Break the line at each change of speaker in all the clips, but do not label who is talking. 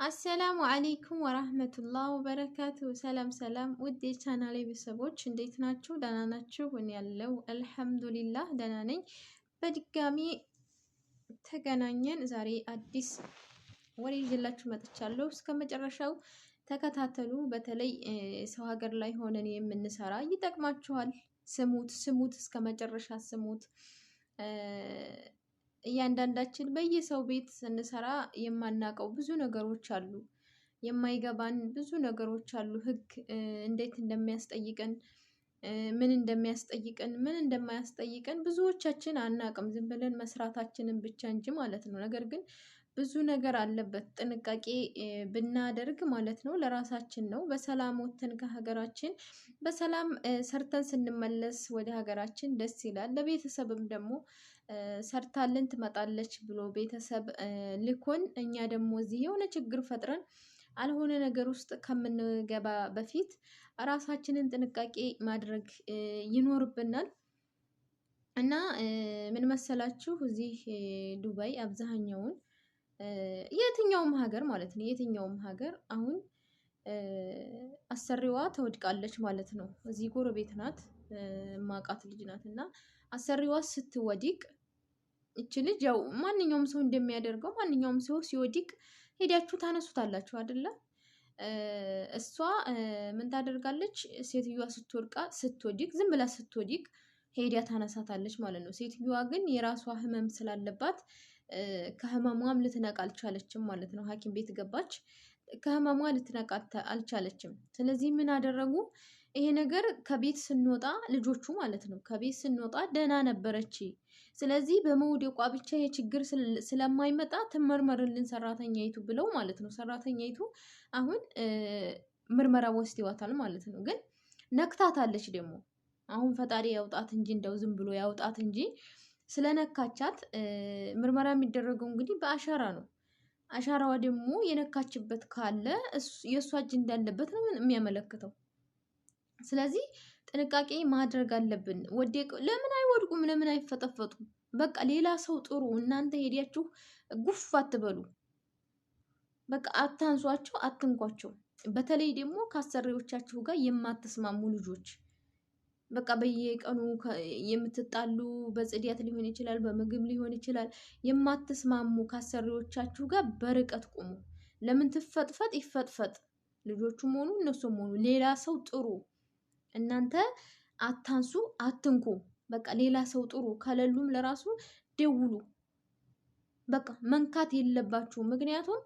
አሰላሙ አለይኩም ወራህመቱላህ ወበረካቱ። ሰላም ሰላም ውድ የቻናሌ ቤተሰቦች እንዴት ናችሁ? ደህና ናችሁ? እኔ ያለው አልሐምዱሊላህ ደህና ነኝ። በድጋሚ ተገናኘን። ዛሬ አዲስ ወሬ ይዤላችሁ መጥቻለሁ። እስከ መጨረሻው ተከታተሉ። በተለይ ሰው ሀገር ላይ ሆነን የምንሰራ ይጠቅማችኋል። ስሙት ስሙት፣ እስከ መጨረሻ ስሙት። እያንዳንዳችን በየሰው ቤት ስንሰራ የማናውቀው ብዙ ነገሮች አሉ። የማይገባን ብዙ ነገሮች አሉ። ህግ እንዴት እንደሚያስጠይቀን፣ ምን እንደሚያስጠይቀን፣ ምን እንደማያስጠይቀን ብዙዎቻችን አናውቅም። ዝም ብለን መስራታችንን ብቻ እንጂ ማለት ነው። ነገር ግን ብዙ ነገር አለበት። ጥንቃቄ ብናደርግ ማለት ነው ለራሳችን ነው። በሰላም ወጥተን ከሀገራችን በሰላም ሰርተን ስንመለስ ወደ ሀገራችን ደስ ይላል። ለቤተሰብም ደግሞ ሰርታልን ትመጣለች ብሎ ቤተሰብ ልኮን እኛ ደግሞ እዚህ የሆነ ችግር ፈጥረን አልሆነ ነገር ውስጥ ከምንገባ በፊት ራሳችንን ጥንቃቄ ማድረግ ይኖርብናል። እና ምን መሰላችሁ እዚህ ዱባይ አብዛኛውን የትኛውም ሀገር ማለት ነው የትኛውም ሀገር አሁን አሰሪዋ ተወድቃለች ማለት ነው። እዚህ ጎረቤት ናት፣ ማቃት ልጅ ናት። እና አሰሪዋ ስትወድቅ እቺ ልጅ ያው ማንኛውም ሰው እንደሚያደርገው ማንኛውም ሰው ሲወድቅ ሄዳችሁ ታነሱታላችሁ አይደለ? እሷ ምን ታደርጋለች? ሴትዮዋ ስትወድቅ ዝም ብላ ስትወድቅ ሄዳ ታነሳታለች ማለት ነው። ሴትዮዋ ግን የራሷ ህመም ስላለባት ከህመሟም ልትነቃ አልቻለችም ማለት ነው። ሐኪም ቤት ገባች፣ ከህመሟ ልትነቃ አልቻለችም። ስለዚህ ምን አደረጉ? ይሄ ነገር ከቤት ስንወጣ ልጆቹ ማለት ነው ከቤት ስንወጣ ደህና ነበረች። ስለዚህ በመውደቋ ብቻ የችግር ስለማይመጣ ትመርመርልን ሰራተኛይቱ ብለው ማለት ነው። ሰራተኛይቱ አሁን ምርመራ ወስደዋታል ማለት ነው። ግን ነክታታለች ደግሞ አሁን ፈጣሪ ያውጣት እንጂ እንደው ዝም ብሎ ያውጣት እንጂ ስለነካቻት ምርመራ የሚደረገው እንግዲህ በአሻራ ነው። አሻራዋ ደግሞ የነካችበት ካለ የእሷ እጅ እንዳለበት ነው የሚያመለክተው። ስለዚህ ጥንቃቄ ማድረግ አለብን። ለምን አይወድቁም? ለምን አይፈጠፈጡም? በቃ ሌላ ሰው ጥሩ። እናንተ ሄዳችሁ ጉፍ አትበሉ። በቃ አታንሷቸው፣ አትንኳቸው። በተለይ ደግሞ ከአሰሪዎቻችሁ ጋር የማትስማሙ ልጆች በቃ በየቀኑ የምትጣሉ በጽዳት ሊሆን ይችላል፣ በምግብ ሊሆን ይችላል። የማትስማሙ ከአሰሪዎቻችሁ ጋር በርቀት ቁሙ። ለምን ትፈጥፈጥ ይፈጥፈጥ። ልጆቹም ሆኑ እነሱም ሆኑ ሌላ ሰው ጥሩ። እናንተ አታንሱ፣ አትንኩ። በቃ ሌላ ሰው ጥሩ። ከሌሉም ለራሱ ደውሉ። በቃ መንካት የለባችሁም። ምክንያቱም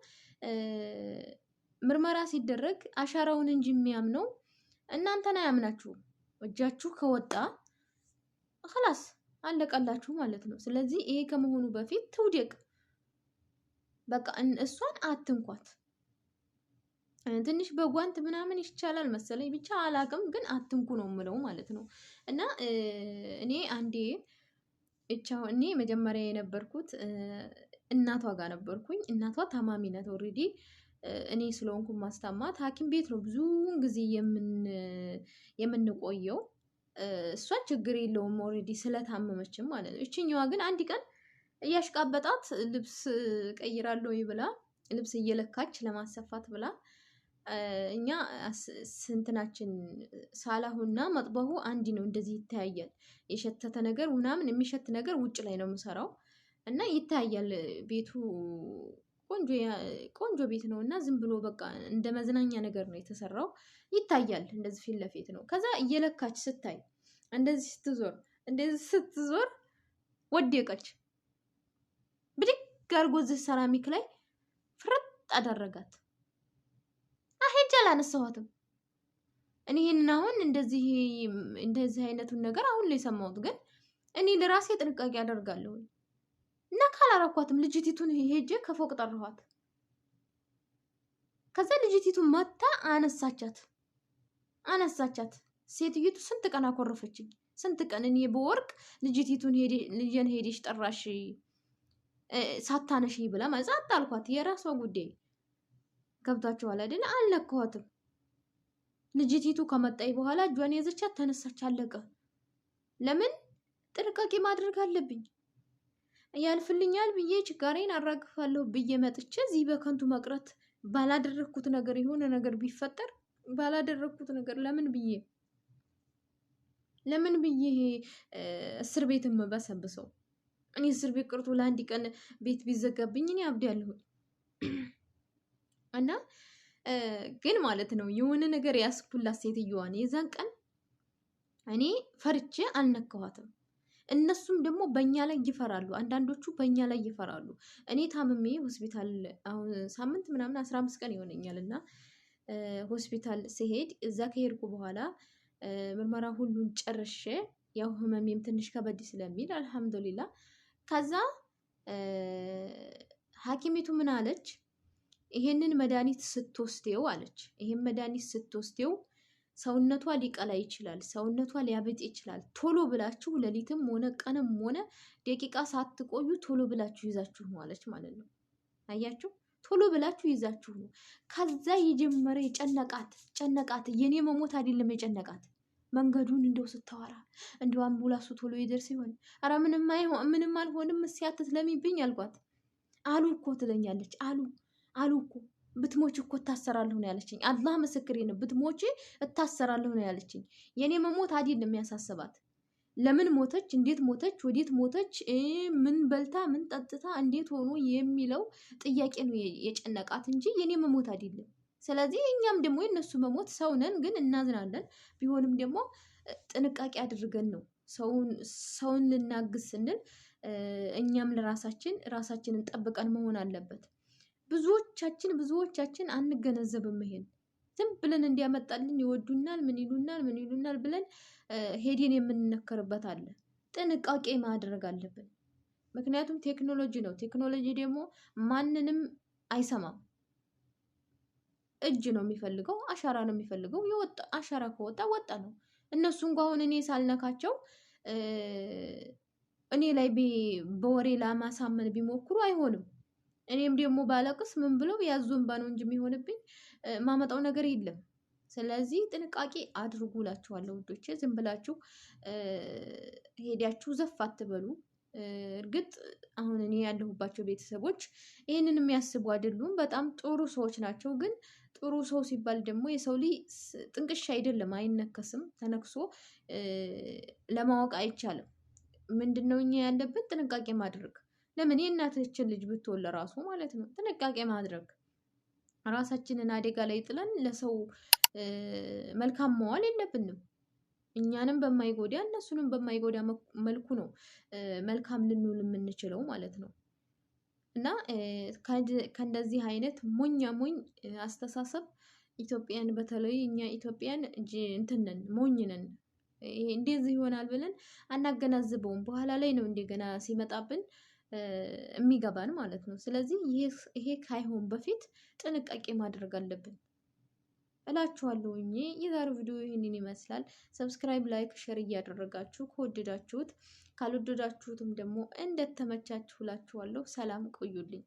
ምርመራ ሲደረግ አሻራውን እንጂ የሚያምነው እናንተን አያምናችሁም። እጃችሁ ከወጣ خلاص አለቀላችሁ ማለት ነው። ስለዚህ ይሄ ከመሆኑ በፊት ትውደቅ። በቃ እሷን አትንኳት። ትንሽ በጓንት ምናምን ይቻላል መሰለኝ፣ ብቻ አላቅም፣ ግን አትንኩ ነው የምለው ማለት ነው። እና እኔ መጀመሪያ የነበርኩት እናቷ ጋር ነበርኩኝ። እናቷ ታማሚ ናት ኦልሬዲ። እኔ ስለሆንኩ ማስታማት ሐኪም ቤት ነው ብዙውን ጊዜ የምንቆየው። እሷ ችግር የለውም ኦልሬዲ ስለታመመችም ማለት ነው። እችኛዋ ግን አንድ ቀን እያሽቃበጣት ልብስ ቀይራለሁ ብላ ልብስ እየለካች ለማሰፋት ብላ እኛ ስንትናችን ሳላሁና መጥበሁ አንዲ ነው፣ እንደዚህ ይታያል። የሸተተ ነገር ምናምን የሚሸት ነገር ውጭ ላይ ነው የምሰራው እና ይታያል። ቤቱ ቆንጆ ቤት ነው እና ዝም ብሎ በቃ እንደ መዝናኛ ነገር ነው የተሰራው። ይታያል፣ እንደዚህ ፊት ለፊት ነው። ከዛ እየለካች ስታይ እንደዚህ ስትዞር ወደቀች። ብድግ አድርጎ እዚህ ሰራሚክ ላይ ፍርጥ አደረጋት። ሄጄ አላነሳኋትም። እኔ ይሄንን አሁን እንደዚህ አይነቱን ነገር አሁን ላይ ሰማሁት። ግን እኔ ለራሴ ጥንቃቄ አደርጋለሁ እና ካላረኳትም ልጅቲቱን ሄጄ ከፎቅ ጠራኋት። ከዛ ልጅቲቱ መታ አነሳቻት። ሴትዮቱ ስንት ቀን አኮረፈችኝ። ስንት ቀን እኔ በወርቅ ልጅን ሄደሽ ጠራሽ ሳታነሽ ብላ መጻት አልኳት። የራሷ ጉዳይ ገብታችኋል አይደል? አልነካኋትም። ልጅቲቱ ከመጣይ በኋላ እጇን ያዘቻት፣ ተነሳች፣ አለቀ። ለምን ጥንቃቄ ማድረግ አለብኝ። ያልፍልኛል ብዬ ችጋሬን አራግፋለሁ ብዬ መጥቼ እዚህ በከንቱ መቅረት ባላደረግኩት ነገር የሆነ ነገር ቢፈጠር ባላደረግኩት ነገር ለምን ብዬ እስር ቤት የምበሰብሰው? እኔ እስር ቤት ቀርቶ ለአንድ ቀን ቤት ቢዘጋብኝ እኔ አብዳለሁ። እና ግን ማለት ነው የሆነ ነገር ያስኩላት ሴትዮዋን የዛን ቀን እኔ ፈርቼ አልነካኋትም። እነሱም ደግሞ በእኛ ላይ ይፈራሉ። አንዳንዶቹ በእኛ ላይ ይፈራሉ። እኔ ታምሜ ሆስፒታል አሁን ሳምንት ምናምን 15 ቀን ይሆነኛል እና ሆስፒታል ስሄድ እዛ ከሄድኩ በኋላ ምርመራ ሁሉን ጨርሼ ያው ህመሜም ትንሽ ከበድ ስለሚል አልሐምዱሊላ። ከዛ ሐኪሚቱ ምን አለች? ይሄንን መድኃኒት ስትወስደው አለች፣ ይሄን መድኃኒት ስትወስደው ሰውነቷ ሊቀላ ይችላል፣ ሰውነቷ ሊያብጥ ይችላል። ቶሎ ብላችሁ ሌሊትም ሆነ ቀንም ሆነ ደቂቃ ሳትቆዩ ቶሎ ብላችሁ ይዛችሁ ነው አለች ማለት ነው። አያችሁ፣ ቶሎ ብላችሁ ይዛችሁ ነው። ከዛ የጀመረ ጨነቃት። የኔ መሞት አይደለም የጨነቃት መንገዱን እንደው ስታወራ እንደው አምቡላንሱ ቶሎ ይደርስ ይሆን? አረ ምንም አልሆንም እስኪያትትለሚብኝ አልኳት። አሉ እኮ ትለኛለች። አሉ እኮ ብትሞች እኮ እታሰራለሁ ነው ያለችኝ። አላህ ምስክሬ ነው። ብትሞች እታሰራለሁ ነው ያለችኝ። የኔ መሞት አይደለም የሚያሳስባት። ለምን ሞተች፣ እንዴት ሞተች፣ ወዴት ሞተች፣ ምን በልታ ምን ጠጥታ እንዴት ሆኖ የሚለው ጥያቄ ነው የጨነቃት እንጂ የኔ መሞት አይደለም። ስለዚህ እኛም ደግሞ የነሱ መሞት ሰው ነን፣ ግን እናዝናለን። ቢሆንም ደግሞ ጥንቃቄ አድርገን ነው ሰውን ልናግዝ ስንል እኛም ራሳችንን ጠብቀን መሆን አለበት። ብዙዎቻችን አንገነዘብም። ይሄን ዝም ብለን እንዲያመጣልን ይወዱናል፣ ምን ይሉናል ብለን ሄዴን የምንነከርበት አለ። ጥንቃቄ ማድረግ አለብን። ምክንያቱም ቴክኖሎጂ ነው። ቴክኖሎጂ ደግሞ ማንንም አይሰማም። እጅ ነው የሚፈልገው፣ አሻራ ነው የሚፈልገው። አሻራ ከወጣ ወጣ ነው። እነሱ እንኳ አሁን እኔ ሳልነካቸው እኔ ላይ በወሬ ለማሳመን ቢሞክሩ አይሆንም። እኔም ደግሞ ባለቅስ ምን ብለው ያዙንባ ነው እንጂ የሚሆንብኝ ማመጣው ነገር የለም። ስለዚህ ጥንቃቄ አድርጉ እላችኋለሁ ውዶቼ። ዝም ብላችሁ ሄዳችሁ ዘፍ አትበሉ። እርግጥ አሁን እኔ ያለሁባቸው ቤተሰቦች ይህንን የሚያስቡ አይደሉም። በጣም ጥሩ ሰዎች ናቸው። ግን ጥሩ ሰው ሲባል ደግሞ የሰው ልጅ ጥንቅሻ አይደለም፣ አይነከስም። ተነክሶ ለማወቅ አይቻልም። ምንድነው እኛ ያለብን ጥንቃቄ ማድረግ። ለምን የእናታችን ልጅ ብትወል ራሱ ማለት ነው ጥንቃቄ ማድረግ። ራሳችንን አደጋ ላይ ጥለን ለሰው መልካም መዋል የለብንም። እኛንም በማይጎዳ እነሱንም በማይጎዳ መልኩ ነው መልካም ልንውል የምንችለው ማለት ነው። እና ከእንደዚህ አይነት ሞኝ አስተሳሰብ ኢትዮጵያን፣ በተለይ እኛ ኢትዮጵያን እንትን ነን፣ ሞኝ ነን። እንደዚህ ይሆናል ብለን አናገናዝበውም። በኋላ ላይ ነው እንደገና ሲመጣብን የሚገባን ማለት ነው። ስለዚህ ይሄ ካይሆን በፊት ጥንቃቄ ማድረግ አለብን እላችኋለሁ። የዛሬው ቪዲዮ ይህንን ይመስላል። ሰብስክራይብ፣ ላይክ፣ ሼር እያደረጋችሁ ከወደዳችሁት፣ ካልወደዳችሁትም ደግሞ እንደተመቻችሁ እላችኋለሁ። ሰላም ቆዩልኝ።